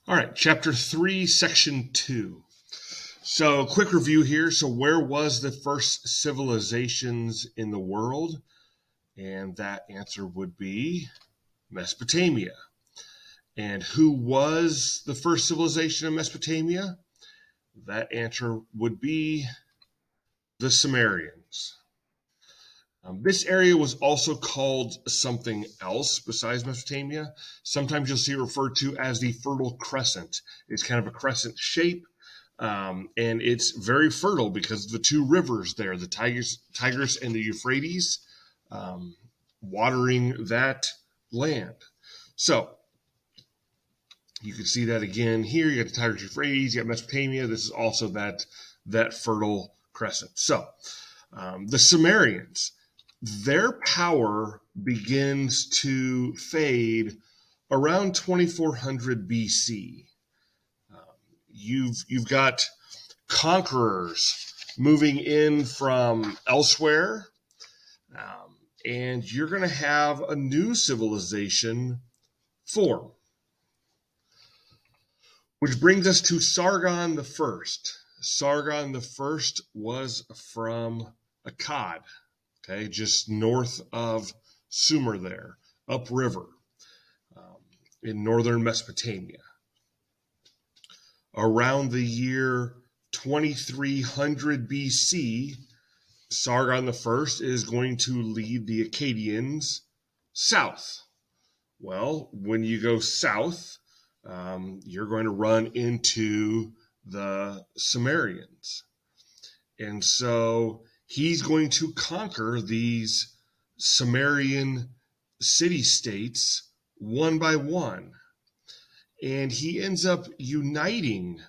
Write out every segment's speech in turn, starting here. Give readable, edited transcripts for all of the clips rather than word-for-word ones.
All right, chapter 3, section 2. So, quick review here. So, where was the first civilizations in the world? And that answer would be Mesopotamia. And who was the first civilization in Mesopotamia? That answer would be the Sumerians. This area was also called something else besides Mesopotamia. Sometimes you'll see it referred to as the Fertile Crescent. It's kind of a crescent shape, and it's very fertile because of the two rivers there, the Tigris and the Euphrates, watering that land. So you can see that again here. You got the Tigris, Euphrates, you got Mesopotamia. This is also that Fertile Crescent. So the Sumerians, their power begins to fade around 2400 BC. You've got conquerors moving in from elsewhere, and you're going to have a new civilization form. Which brings us to Sargon the First. Sargon the First was from Akkad, okay, just north of Sumer there, upriver, in northern Mesopotamia. Around the year 2300 BC, Sargon the First is going to lead the Akkadians south. Well, when you go south, you're going to run into the Sumerians. And so he's going to conquer these Sumerian city-states one by one. And he ends up uniting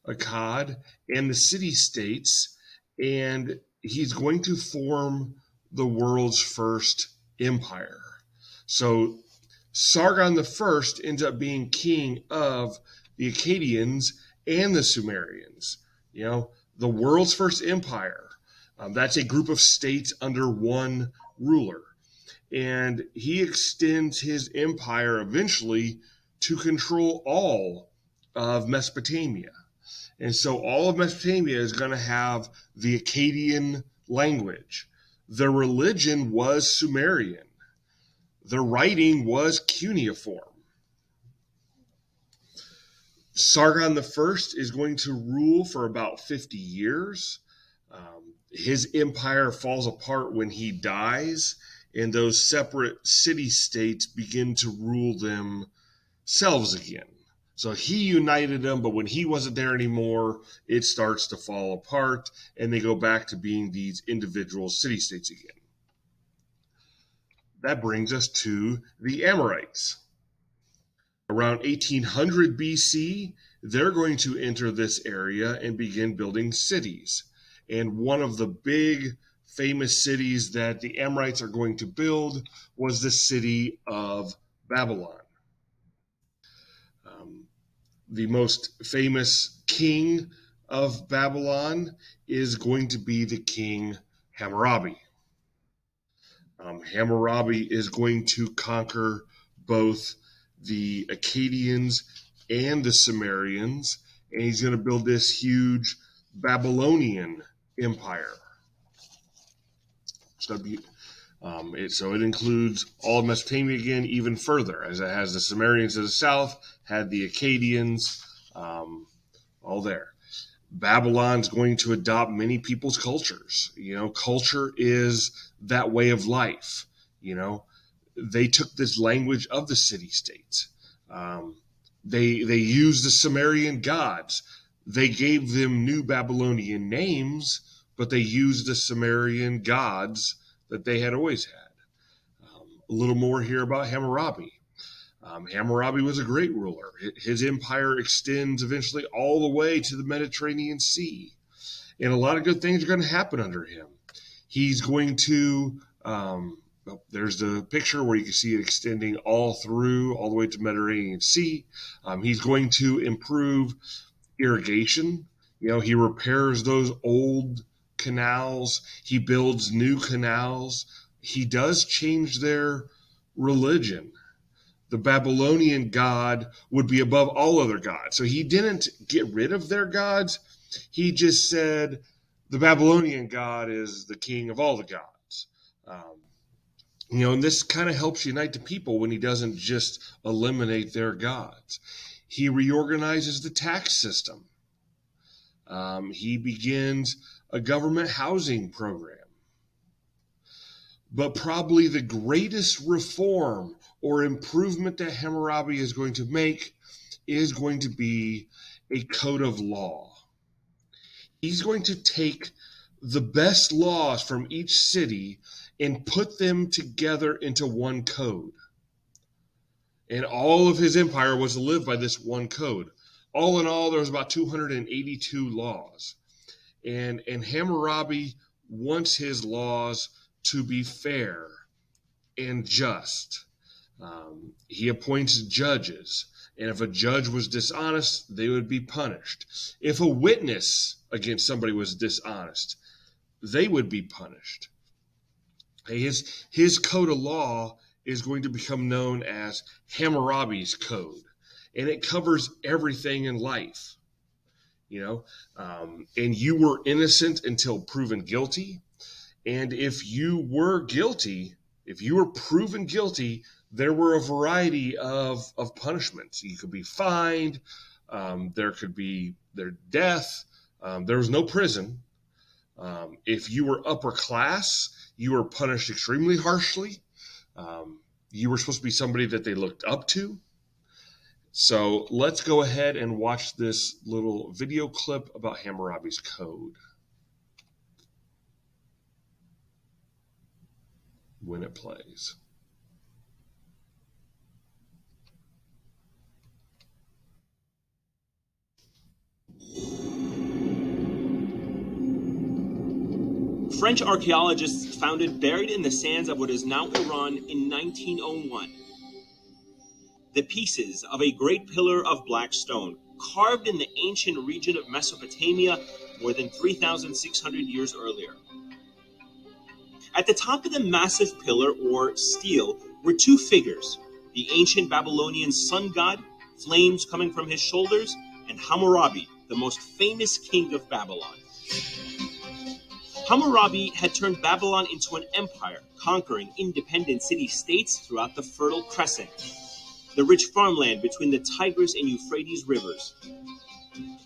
Akkad and the city-states, and he's going to form the world's first empire. So Sargon the First ends up being king of the Akkadians and the Sumerians. You know, the world's first empire. That's a group of states under one ruler. And he extends his empire eventually to control all of Mesopotamia. And so all of Mesopotamia is going to have the Akkadian language. Their religion was Sumerian. Their writing was cuneiform. Sargon the First is going to rule for about 50 years. His empire falls apart when he dies, and those separate city-states begin to rule themselves again. So he united them, but when he wasn't there anymore, it starts to fall apart, and they go back to being these individual city-states again. That brings us to the Amorites. Around 1800 BC, they're going to enter this area and begin building cities. And one of the big famous cities that the Amorites are going to build was the city of Babylon. The most famous king of Babylon is going to be the king Hammurabi. Hammurabi is going to conquer both the Akkadians and the Sumerians, and he's going to build this huge Babylonian empire. So it includes all of Mesopotamia again, even further, as it has the Sumerians to the south, had the Akkadians, all there. Babylon's going to adopt many people's cultures. You know, culture is that way of life. You know, they took this language of the city-states. They used the Sumerian gods. They gave them new Babylonian names, but they used the Sumerian gods that they had always had. A little more here about Hammurabi. Hammurabi was a great ruler. His empire extends eventually all the way to the Mediterranean Sea. And a lot of good things are going to happen under him. He's going to, there's the picture where you can see it extending all the way to the Mediterranean Sea. He's going to improve irrigation. You know, he repairs those old canals. He builds new canals. He does change their religion. the Babylonian god would be above all other gods. So he didn't get rid of their gods. He just said the Babylonian god is the king of all the gods. And this kind of helps unite the people when he doesn't just eliminate their gods. He reorganizes the tax system. He begins a government housing program. But probably the greatest reform or improvement that Hammurabi is going to make is going to be a code of law. He's going to take the best laws from each city and put them together into one code. And all of his empire was to live by this one code. All in all, there was about 282 laws. And Hammurabi wants his laws to be fair and just. He appoints judges, and if a judge was dishonest, they would be punished. If a witness against somebody was dishonest, they would be punished. His code of law is going to become known as Hammurabi's Code, and it covers everything in life. And you were innocent until proven guilty. And if you were proven guilty, there were a variety of punishments. You could be fined. There could be their death. There was no prison. If you were upper class, you were punished extremely harshly. You were supposed to be somebody that they looked up to. So let's go ahead and watch this little video clip about Hammurabi's Code when it plays. French archaeologists found it buried in the sands of what is now Iran in 1901. The pieces of a great pillar of black stone, carved in the ancient region of Mesopotamia more than 3,600 years earlier. At the top of the massive pillar, or stele, were two figures, the ancient Babylonian sun god, flames coming from his shoulders, and Hammurabi, the most famous king of Babylon. Hammurabi had turned Babylon into an empire, conquering independent city-states throughout the Fertile Crescent, the rich farmland between the Tigris and Euphrates rivers.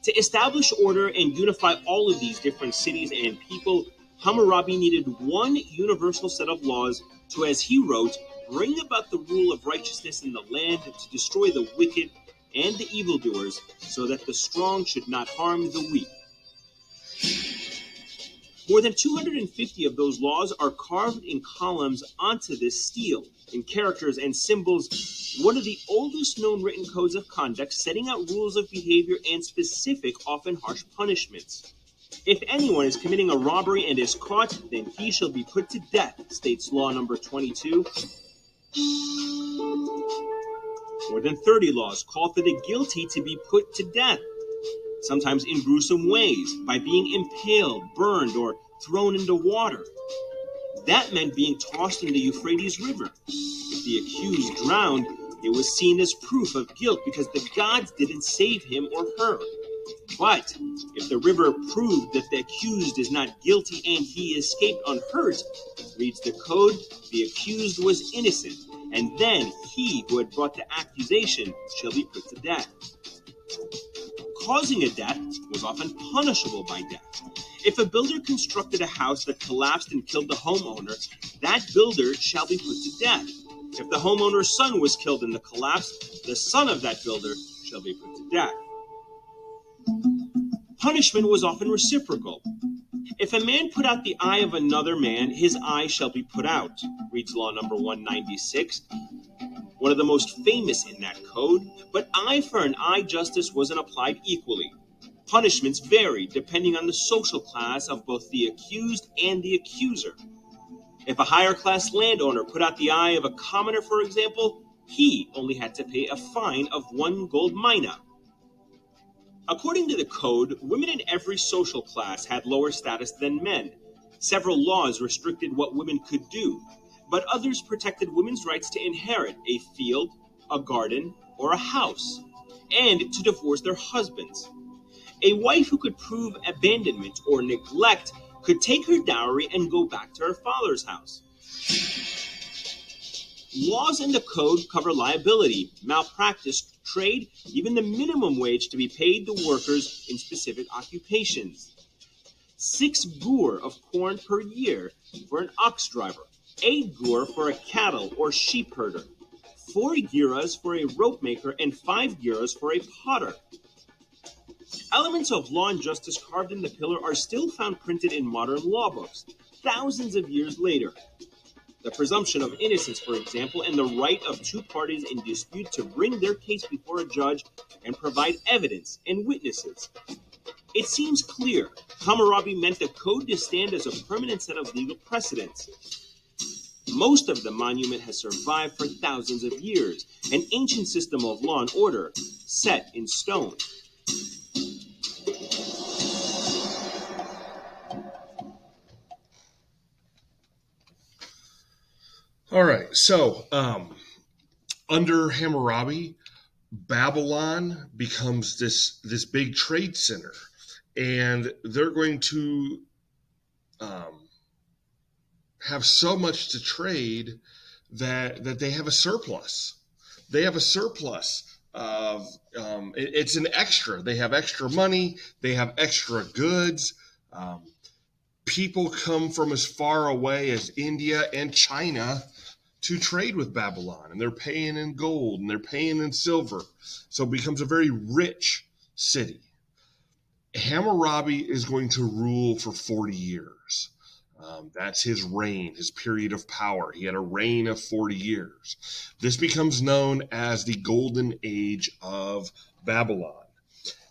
To establish order and unify all of these different cities and people, Hammurabi needed one universal set of laws to, as he wrote, bring about the rule of righteousness in the land, to destroy the wicked and the evildoers, so that the strong should not harm the weak. More than 250 of those laws are carved in columns onto this stele, in characters and symbols, one of the oldest known written codes of conduct, setting out rules of behavior and specific, often harsh punishments. If anyone is committing a robbery and is caught, then he shall be put to death, states law number 22. More than 30 laws call for the guilty to be put to death, sometimes in gruesome ways, by being impaled, burned, or thrown into water. That meant being tossed in the Euphrates River. If the accused drowned, it was seen as proof of guilt because the gods didn't save him or her. But if the river proved that the accused is not guilty and he escaped unhurt, reads the code, the accused was innocent, and then he who had brought the accusation shall be put to death. Causing a death was often punishable by death. If a builder constructed a house that collapsed and killed the homeowner, that builder shall be put to death. If the homeowner's son was killed in the collapse, the son of that builder shall be put to death. Punishment was often reciprocal. If a man put out the eye of another man, his eye shall be put out, reads law number 196. One of the most famous in that code, but eye for an eye justice wasn't applied equally. Punishments varied depending on the social class of both the accused and the accuser. If a higher class landowner put out the eye of a commoner, for example, he only had to pay a fine of 1 gold mina. According to the code, women in every social class had lower status than men. Several laws restricted what women could do, but others protected women's rights to inherit a field, a garden, or a house, and to divorce their husbands. A wife who could prove abandonment or neglect could take her dowry and go back to her father's house. Laws in the code cover liability, malpractice, trade, even the minimum wage to be paid to workers in specific occupations. 6 gur of corn per year for an ox driver, 8 gur for a cattle or sheep herder, 4 giras for a rope maker, and 5 giras for a potter. Elements of law and justice carved in the pillar are still found printed in modern law books, thousands of years later. The presumption of innocence, for example, and the right of two parties in dispute to bring their case before a judge and provide evidence and witnesses. It seems clear Hammurabi meant the code to stand as a permanent set of legal precedents. Most of the monument has survived for thousands of years, an ancient system of law and order set in stone. All right, so under Hammurabi, Babylon becomes this big trade center, and they're going to have so much to trade that they have a surplus. They have a surplus of it's an extra. They have extra money. They have extra goods. People come from as far away as India and China to trade with Babylon, and they're paying in gold and they're paying in silver. So it becomes a very rich city. Hammurabi is going to rule for 40 years. That's his reign, his period of power. He had a reign of 40 years. This becomes known as the Golden Age of Babylon.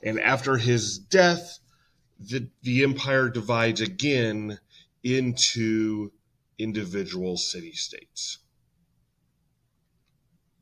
And after his death, the empire divides again into individual city-states.